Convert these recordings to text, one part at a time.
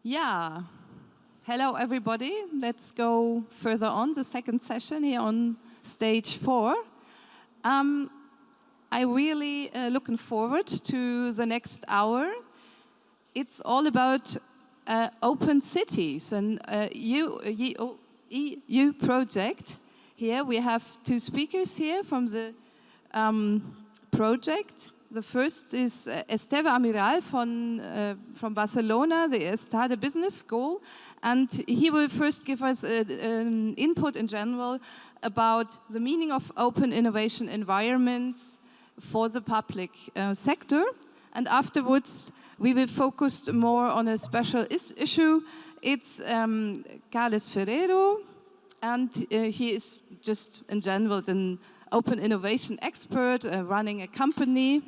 Yeah. Hello, everybody. Let's go further on, the second session here on stage 4. I'm really looking forward to the next hour. It's all about open cities and EU project. Here we have 2 speakers here from the project. The first is Esteve Almirall from Barcelona, the Estade Business School, and he will first give us an input in general about the meaning of open innovation environments for the public sector, and afterwards we will focus more on a special issue. It's Carles Ferreiro, and he is just in general an open innovation expert running a company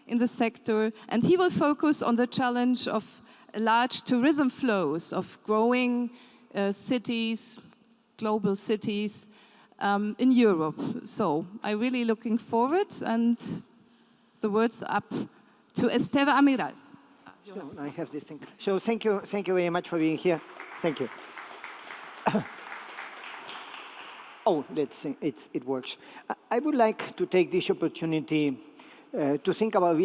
in the sector, and he will focus on the challenge of large tourism flows, of growing cities, global cities in Europe. So I'm really looking forward, and the word's up to Esteve Almirall. So I have this thing. So thank you very much for being here. Thank you. Oh, let's see, it works. I would like to take this opportunity to think about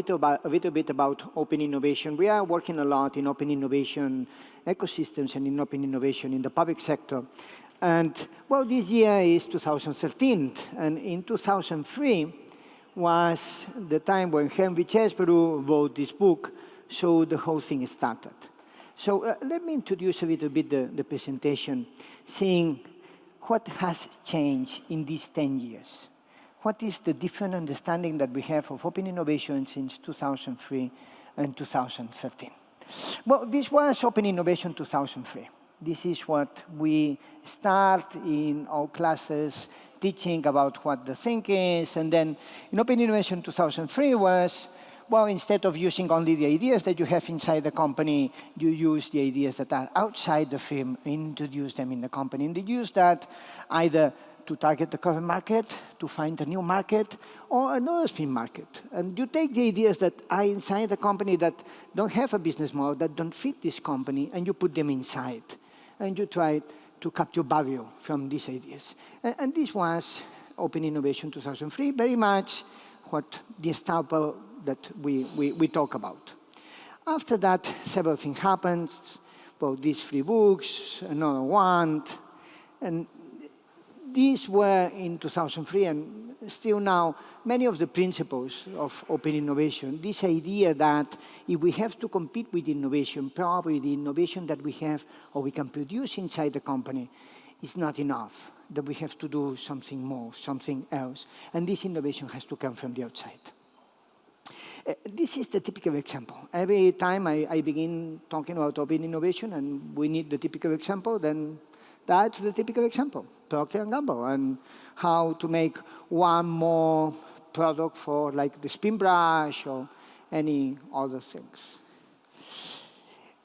a little bit about open innovation. We are working a lot in open innovation ecosystems and in open innovation in the public sector. And, well, this year is 2013, and in 2003 was the time when Henry Chesbrough wrote this book, so the whole thing started. So let me introduce a little bit the presentation, saying what has changed in these 10 years. What is the different understanding that we have of open innovation since 2003 and 2013? Well, this was Open Innovation 2003. This is what we start in our classes teaching about what the thing is. And then in Open Innovation 2003 was, well, instead of using only the ideas that you have inside the company, you use the ideas that are outside the firm and introduce them in the company. And you use that either to target the current market, to find a new market, or another firm market. And you take the ideas that are inside the company that don't have a business model, that don't fit this company, and you put them inside. And you try to capture value from these ideas. And this was Open Innovation 2003, very much what the style that we talk about. After that, several things happened. Well, these 3 books, another one, and these were in 2003, and still now, many of the principles of open innovation, this idea that if we have to compete with innovation, probably the innovation that we have or we can produce inside the company is not enough, that we have to do something more, something else. And this innovation has to come from the outside. This is the typical example. Every time I begin talking about open innovation and we need the typical example, then that's the typical example, Procter & Gamble, and how to make one more product for like the spin brush or any other things.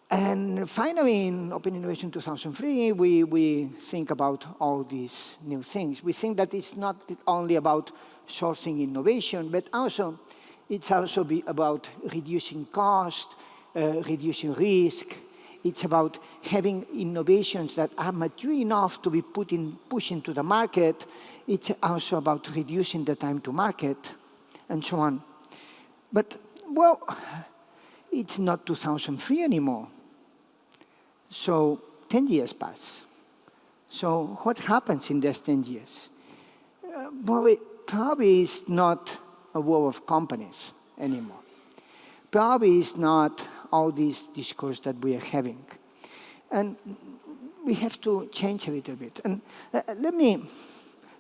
And finally, in Open Innovation 2003, we think about all these new things. We think that it's not only about sourcing innovation, but also it's also about reducing cost, reducing risk. It's about having innovations that are mature enough to be pushed into the market. It's also about reducing the time to market, and so on. But, well, it's not 2003 anymore. So 10 years pass. So what happens in those 10 years? Well, it probably is not a war of companies anymore. Probably is not all this discourse that we are having. And we have to change a little bit. And let me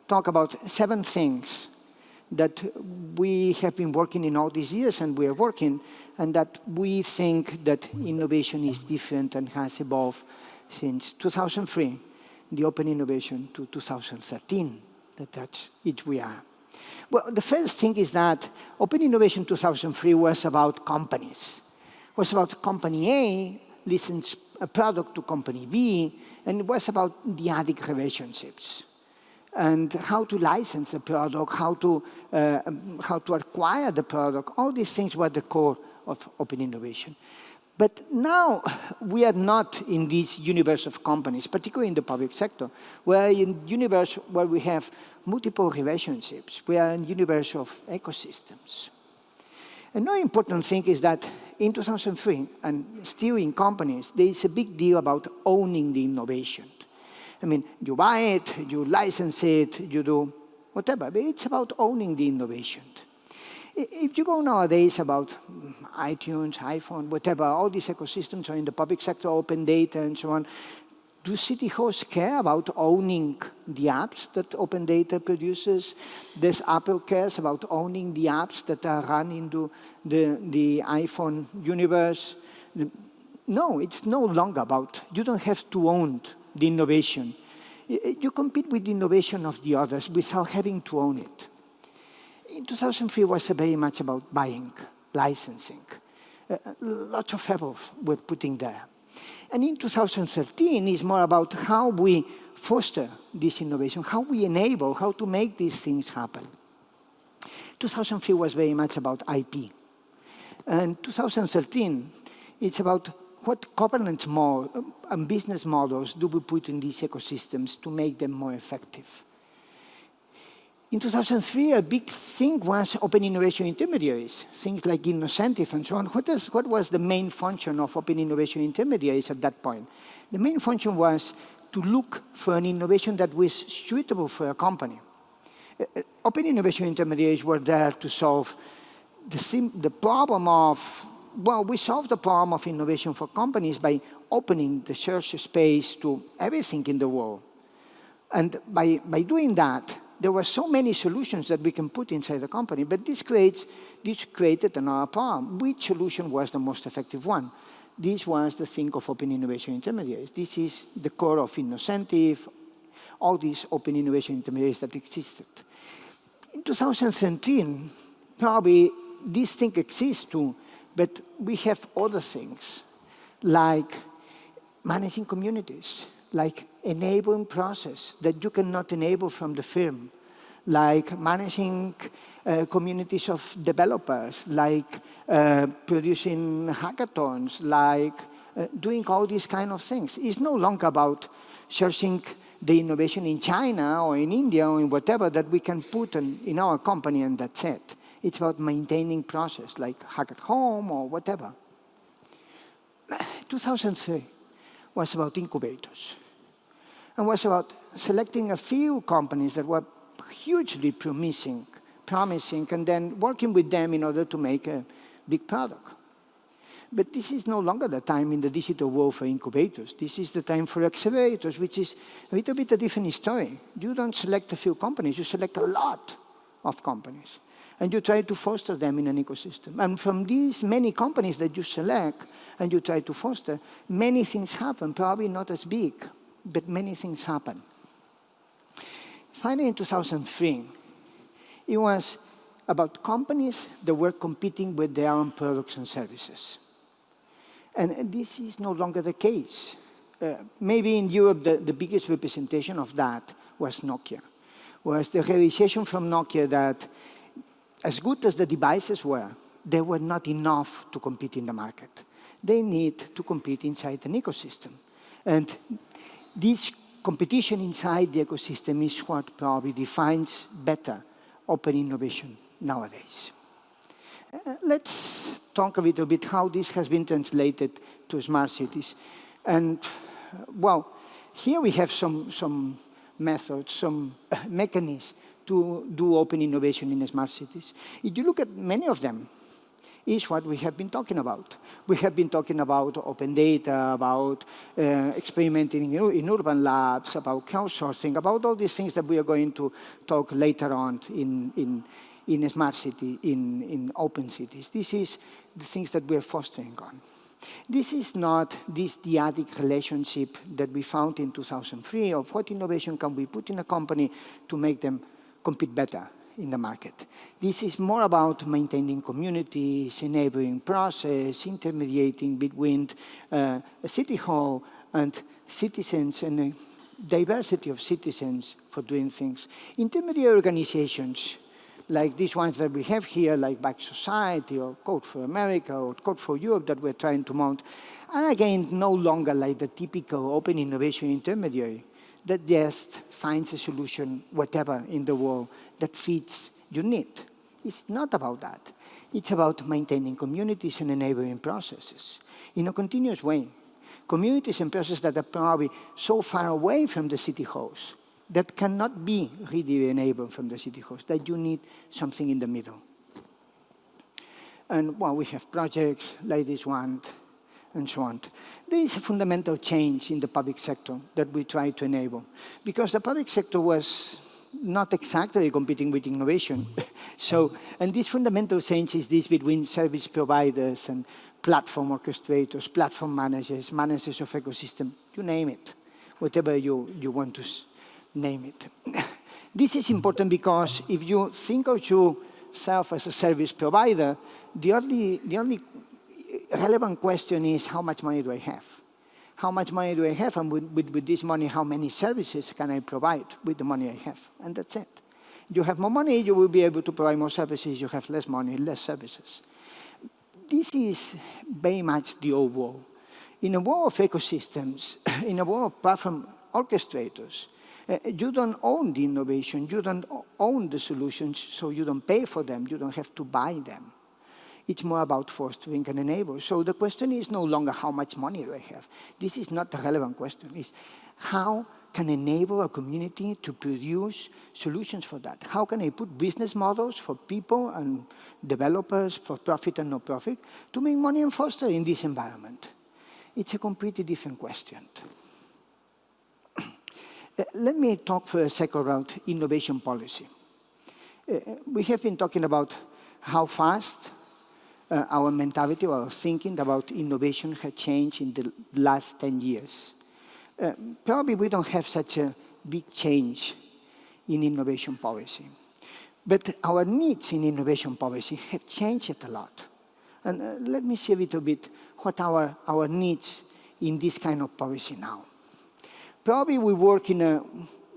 talk about 7 things that we have been working in all these years, and we are working, and that we think that innovation is different and has evolved since 2003, the open innovation, to 2013, that's it we are. Well, the first thing is that Open Innovation 2003 was about companies. It was about company A license a product to company B, and it was about the addict relationships and how to license the product, how to acquire the product. All these things were the core of open innovation. But now we are not in this universe of companies, particularly in the public sector. We are in a universe where we have multiple relationships. We are in a universe of ecosystems. Another important thing is that in 2003, and still in companies, there is a big deal about owning the innovation. I mean, you buy it, you license it, you do whatever, but it's about owning the innovation. If you go nowadays about iTunes, iPhone, whatever, all these ecosystems are in the public sector, open data and so on, do city halls care about owning the apps that open data produces? Does Apple cares about owning the apps that are run into the iPhone universe? No, it's no longer about, you don't have to own the innovation. You compete with the innovation of the others without having to own it. In 2003, it was very much about buying, licensing. Lots of efforts were put in there. And in 2013, it's more about how we foster this innovation, how we enable, how to make these things happen. 2003 was very much about IP. And 2013, it's about what governance and business models do we put in these ecosystems to make them more effective. In 2003, a big thing was open innovation intermediaries, things like incentive and so on. What was the main function of open innovation intermediaries at that point? The main function was to look for an innovation that was suitable for a company. Open innovation intermediaries were there to solve the problem of, well, we solved the problem of innovation for companies by opening the search space to everything in the world. And by doing that, there were so many solutions that we can put inside the company, but this created another problem. Which solution was the most effective one? This was the thing of open innovation intermediaries. This is the core of Innocentive, all these open innovation intermediaries that existed. In 2017, probably this thing exists too, but we have other things, like managing communities, like enabling process that you cannot enable from the firm, like managing communities of developers, like producing hackathons, like doing all these kind of things. It's no longer about searching the innovation in China or in India or in whatever that we can put in our company and that's it. It's about maintaining process, like Hack at Home or whatever. 2003 was about incubators. And was about selecting a few companies that were hugely promising, and then working with them in order to make a big product. But this is no longer the time in the digital world for incubators. This is the time for accelerators, which is a little bit a different story. You don't select a few companies, you select a lot of companies. And you try to foster them in an ecosystem. And from these many companies that you select and you try to foster, many things happen, probably not as big, but many things happen. Finally, in 2003, it was about companies that were competing with their own products and services. And this is no longer the case. Maybe in Europe, the biggest representation of that was Nokia. Was the realization from Nokia that as good as the devices were, they were not enough to compete in the market. They need to compete inside an ecosystem. And this competition inside the ecosystem is what probably defines better open innovation nowadays. Let's talk a little bit how this has been translated to smart cities. And, well, here we have some methods, some mechanisms to do open innovation in smart cities. If you look at many of them, is what we have been talking about. We have been talking about open data, about experimenting in urban labs, about crowdsourcing, about all these things that we are going to talk later on in a smart city, in open cities. This is the things that we are fostering on. This is not this dyadic relationship that we found in 2003 of what innovation can we put in a company to make them compete better in the market. This is more about maintaining communities, enabling process, intermediating between a city hall and citizens and a diversity of citizens for doing things. Intermediate organizations like these ones that we have here, like Back Society or Code for America or Code for Europe that we're trying to mount, are again no longer like the typical open innovation intermediary that just finds a solution, whatever in the world, that fits your need. It's not about that. It's about maintaining communities and enabling processes in a continuous way. Communities and processes that are probably so far away from the city host that cannot be really enabled from the city host, that you need something in the middle. And well, we have projects like this one, and so on. There is a fundamental change in the public sector that we try to enable, because the public sector was not exactly competing with innovation. And this fundamental change is this between service providers and platform orchestrators, platform managers, managers of ecosystem, you name it, whatever you want to name it. This is important because if you think of yourself as a service provider, the only relevant question is, how much money do I have? How much money do I have? And with this money, how many services can I provide with the money I have? And that's it. You have more money, you will be able to provide more services. You have less money, less services. This is very much the old world. In a world of ecosystems, in a world of platform orchestrators, you don't own the innovation, you don't own the solutions, so you don't pay for them, you don't have to buy them. It's more about fostering and enable. So the question is no longer how much money do I have. This is not the relevant question. It's how can I enable a community to produce solutions for that? How can I put business models for people and developers, for profit and no profit, to make money and foster in this environment? It's a completely different question. Let me talk for a second about innovation policy. We have been talking about how fast our mentality, our thinking about innovation has changed in the last 10 years. Probably we don't have such a big change in innovation policy. But our needs in innovation policy have changed a lot. And let me see a little bit what are our needs in this kind of policy now. Probably we work in a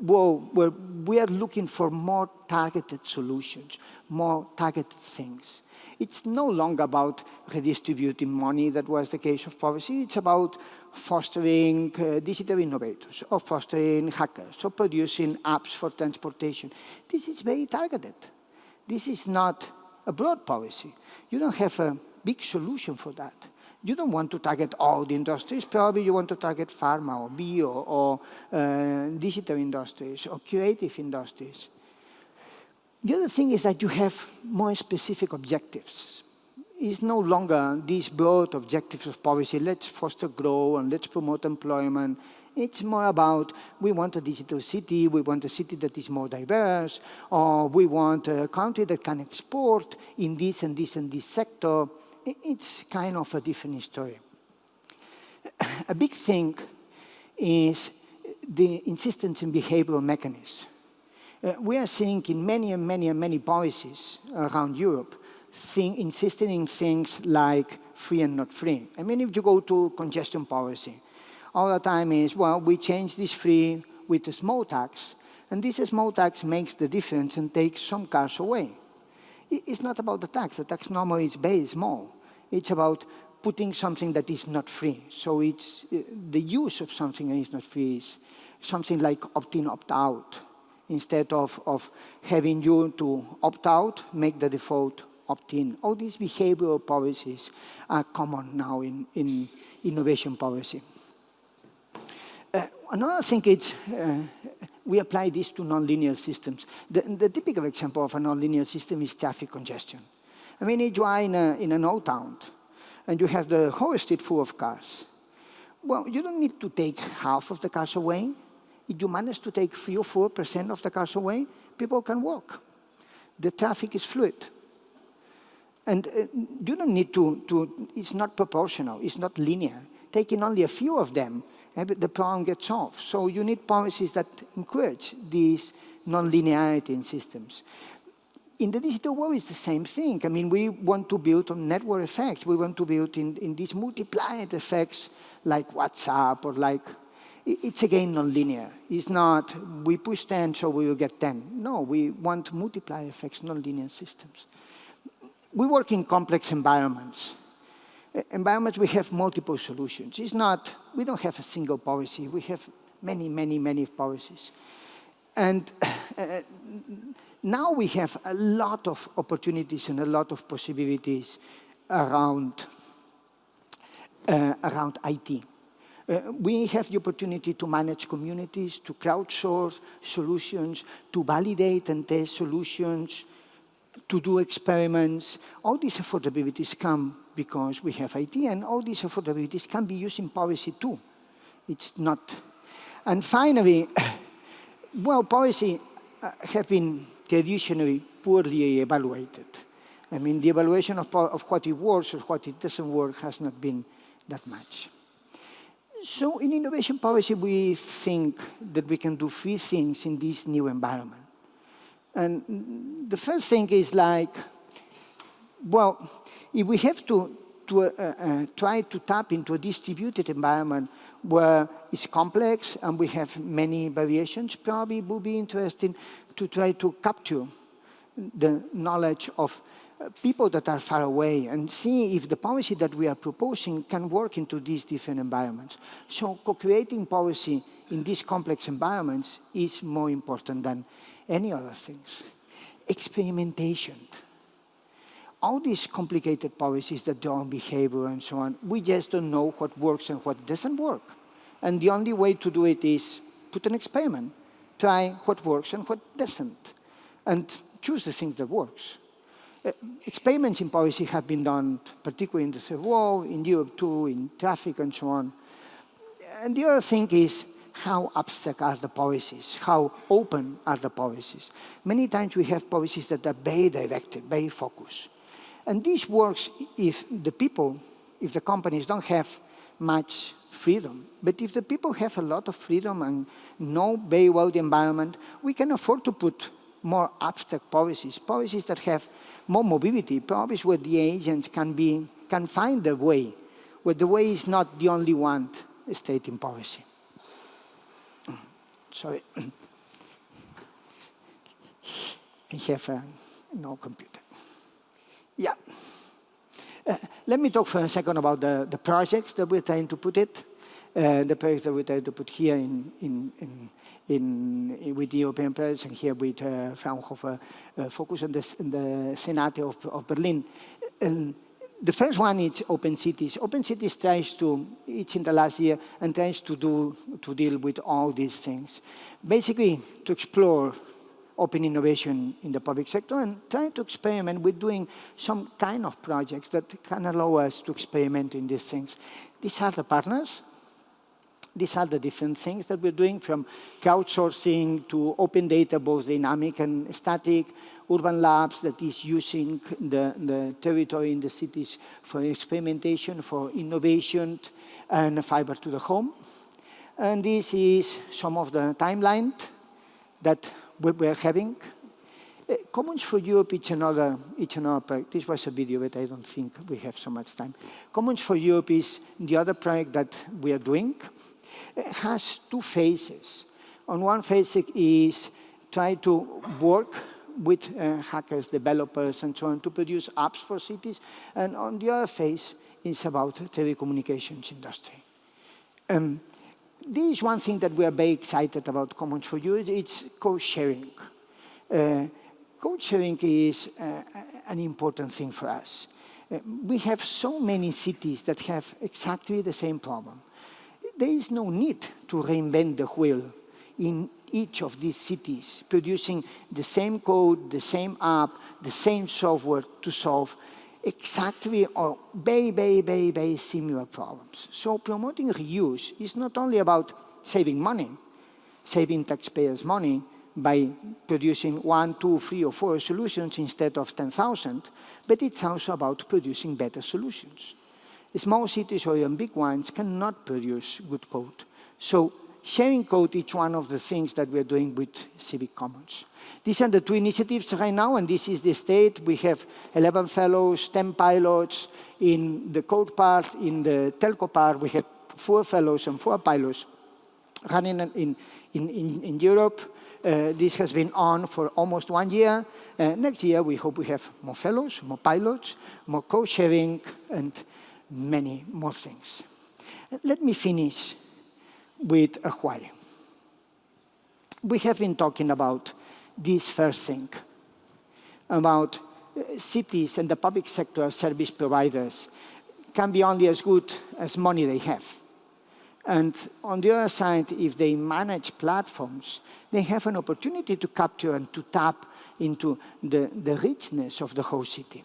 world where we are looking for more targeted solutions, more targeted things. It's no longer about redistributing money, that was the case of policy. It's about fostering digital innovators, or fostering hackers, or producing apps for transportation. This is very targeted. This is not a broad policy. You don't have a big solution for that. You don't want to target all the industries. Probably you want to target pharma or bio or digital industries or creative industries. The other thing is that you have more specific objectives. It's no longer these broad objectives of policy, let's foster growth and let's promote employment. It's more about, we want a digital city, we want a city that is more diverse, or we want a country that can export in this and this and this sector. It's kind of a different story. A big thing is the insistence in behavioral mechanisms. We are seeing in many policies around Europe, insisting in things like free and not free. I mean, if you go to congestion policy, all the time is, well, we change this free with a small tax, and this small tax makes the difference and takes some cars away. It's not about the tax. The tax normally is very small. It's about putting something that is not free. So it's the use of something that is not free is something like opt-in, opt-out. Instead of having you to opt out, make the default opt-in. All these behavioral policies are common now in innovation policy. Another thing is, we apply this to nonlinear systems. The typical example of a nonlinear system is traffic congestion. I mean, if you are in an old town, and you have the whole street full of cars, well, you don't need to take half of the cars away. If you manage to take 3 or 4% of the cars away, people can walk. The traffic is fluid. And you don't need it's not proportional, it's not linear. Taking only a few of them, the problem gets solved. So you need policies that encourage these non-linearity in systems. In the digital world, it's the same thing. I mean, we want to build on network effects. We want to build in these multiplied effects like WhatsApp or like... It's again non-linear. It's not, we push 10, so we will get 10. No, we want multiplier effects, non-linear systems. We work in complex environments. Environments, we have multiple solutions. It's not, we don't have a single policy. We have many, many, many policies. And now we have a lot of opportunities and a lot of possibilities around IT. We have the opportunity to manage communities, to crowdsource solutions, to validate and test solutions, to do experiments. All these affordabilities come because we have IT, and all these affordabilities can be used in policy too. It's not. And finally, well, policy have been traditionally poorly evaluated. I mean, the evaluation of what it works or what it doesn't work has not been that much. So in innovation policy, we think that we can do 3 things in this new environment. And the first thing is like, well, if we have to try to tap into a distributed environment where it's complex and we have many variations, probably it would be interesting to try to capture the knowledge of people that are far away and see if the policy that we are proposing can work into these different environments. So co-creating policy in these complex environments is more important than any other things. Experimentation. All these complicated policies that draw on behavior and so on, we just don't know what works and what doesn't work. And the only way to do it is put an experiment, try what works and what doesn't, and choose the thing that works. Experiments in policy have been done, particularly in the third world, in Europe too, in traffic and so on. And the other thing is how abstract are the policies, how open are the policies. Many times we have policies that are very directed, very focused. And this works if the people, if the companies don't have much freedom. But if the people have a lot of freedom and know very well the environment, we can afford to put more abstract policies, policies that have more mobility, policies where the agents can find their way, where the way is not the only one state in policy. Sorry. I have no computer. Yeah. Let me talk for a second about the projects that we're trying to put it. The projects that we're trying to put here with the European projects and here with Fraunhofer focus on the Senate of Berlin. The first one is Open Cities. Open Cities tries to, it's in the last year, and tries to deal with all these things. Basically, to explore open innovation in the public sector and try to experiment with doing some kind of projects that can allow us to experiment in these things. These are the partners. These are the different things that we're doing, from crowdsourcing to open data, both dynamic and static, urban labs that is using the territory in the cities for experimentation, for innovation, and fiber to the home. And this is some of the timeline that we're having. Commons for Europe, it's another project. This was a video, but I don't think we have so much time. Commons for Europe is the other project that we are doing. It has 2 phases. On one phase is try to work with hackers, developers, and so on to produce apps for cities. And on the other phase is about telecommunications industry. This is one thing that we are very excited about Commons for Europe. It's code sharing. Code sharing is an important thing for us. We have so many cities that have exactly the same problem. There is no need to reinvent the wheel in each of these cities, producing the same code, the same app, the same software to solve exactly or very, very, very, very similar problems. So promoting reuse is not only about saving money, saving taxpayers' money by producing 1, 2, 3, or 4 solutions instead of 10,000, but it's also about producing better solutions. Small cities or even big ones cannot produce good code. So sharing code is one of the things that we're doing with Civic Commons. These are the 2 initiatives right now, and this is the state. We have 11 fellows, 10 pilots in the code part. In the telco part, we have 4 fellows and 4 pilots. running in Europe. This has been on for almost 1 year. Next year, we hope we have more fellows, more pilots, more co-sharing, and many more things. Let me finish with a why. We have been talking about this first thing, about cities and the public sector service providers can be only as good as money they have. And on the other side, if they manage platforms, they have an opportunity to capture and to tap into the richness of the whole city.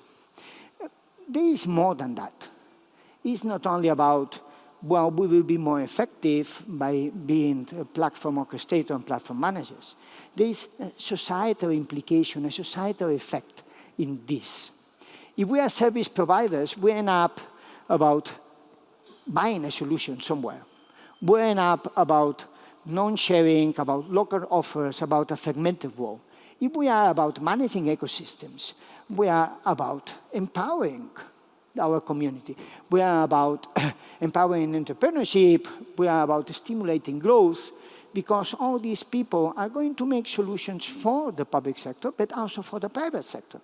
There is more than that. It's not only about, well, we will be more effective by being a platform orchestrator and platform managers. There is a societal implication, a societal effect in this. If we are service providers, we end up about buying a solution somewhere. We end up about non-sharing, about local offers, about a fragmented world. If we are about managing ecosystems, we are about empowering our community. We are about empowering entrepreneurship. We are about stimulating growth, because all these people are going to make solutions for the public sector, but also for the private sector.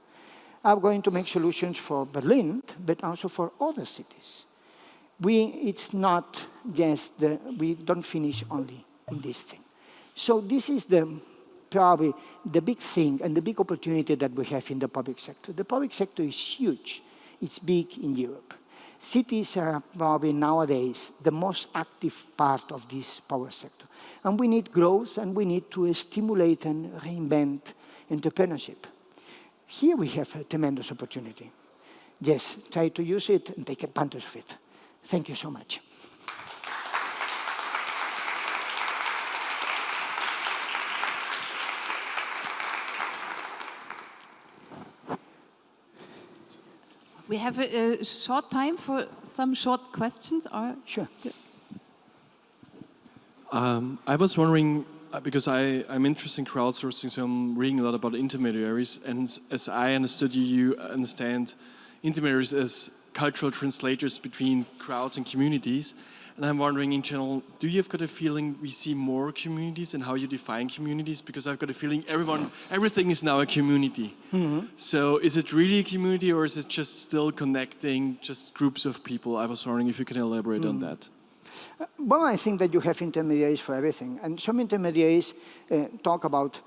Are going to make solutions for Berlin, but also for other cities. It's not just we don't finish only in this thing. So this is probably the big thing and the big opportunity that we have in the public sector. The public sector is huge. It's big in Europe. Cities are probably nowadays the most active part of this power sector. And we need growth, and we need to stimulate and reinvent entrepreneurship. Here we have a tremendous opportunity. Yes, try to use it and take advantage of it. Thank you so much. We have a short time for some short questions. Sure. I was wondering, because I'm interested in crowdsourcing, so I'm reading a lot about intermediaries, and as I understood you, you understand intermediaries as cultural translators between crowds and communities. And I'm wondering, in general, do you have got a feeling we see more communities and how you define communities? Because I've got a feeling everything is now a community. Mm-hmm. So is it really a community, or is it just still connecting just groups of people? I was wondering if you can elaborate on that. Well, I think that you have intermediaries for everything. And some intermediaries talk about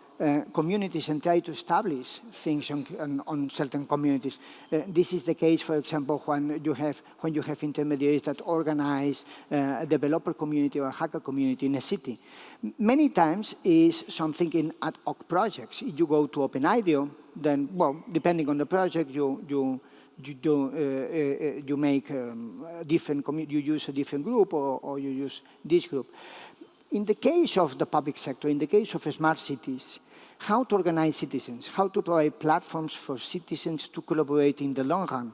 communities and try to establish things on certain communities. This is the case, for example, when you have intermediaries that organize a developer community or a hacker community in a city. Many times is something in ad hoc projects. If you go to OpenIDEO, then, well, depending on the project, you make a different you use a different group, or you use this group. In the case of the public sector, in the case of smart cities, how to organize citizens, how to provide platforms for citizens to collaborate in the long run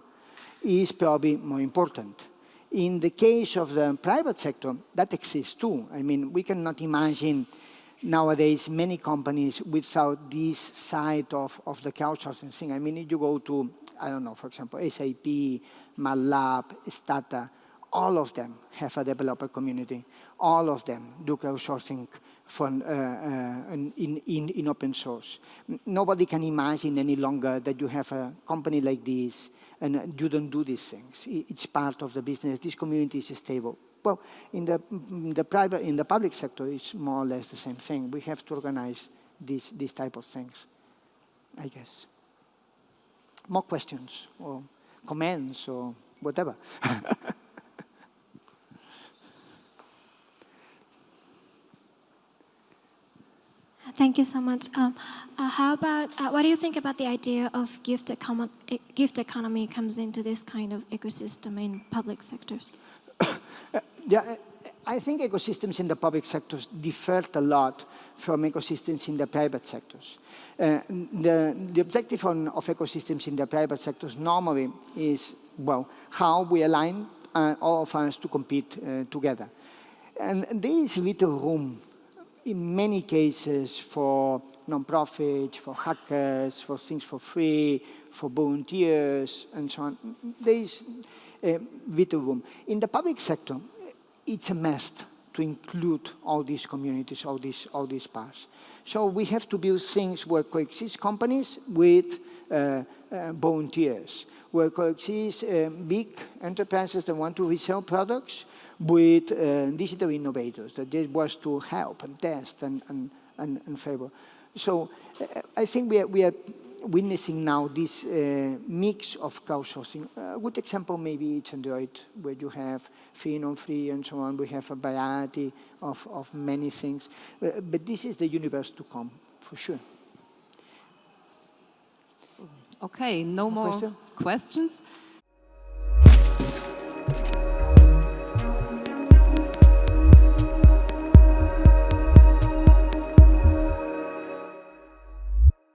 is probably more important. In the case of the private sector, that exists too. I mean, we cannot imagine nowadays many companies without this side of the crowdsourcing thing. I mean, if you go to, I don't know, for example, SAP, MATLAB, Stata, all of them have a developer community. All of them do crowdsourcing in open source. Nobody can imagine any longer that you have a company like this and you don't do these things. It's part of the business. This community is stable. Well, in the public sector, it's more or less the same thing. We have to organize these type of things, I guess. More questions or comments or whatever. Thank you so much. How about, what do you think about the idea of gift economy comes into this kind of ecosystem in public sectors? Yeah, I think ecosystems in the public sectors differ a lot from ecosystems in the private sectors. The objective of ecosystems in the private sectors normally is, well, how we align all of us to compete together. And there is little room in many cases for non-profits, for hackers, for things for free, for volunteers, and so on. There is little room. In the public sector, it's a must to to include all these communities, all these paths. So we have to build things where coexist companies with volunteers, where coexist big enterprises that want to resell products with digital innovators, that this was to help and test and favor. So I think we are witnessing now this mix of crowdsourcing. A good example maybe it's Android, where you have free, non-free, and so on. We have a variety of many things. But this is the universe to come, for sure. Okay, no more questions.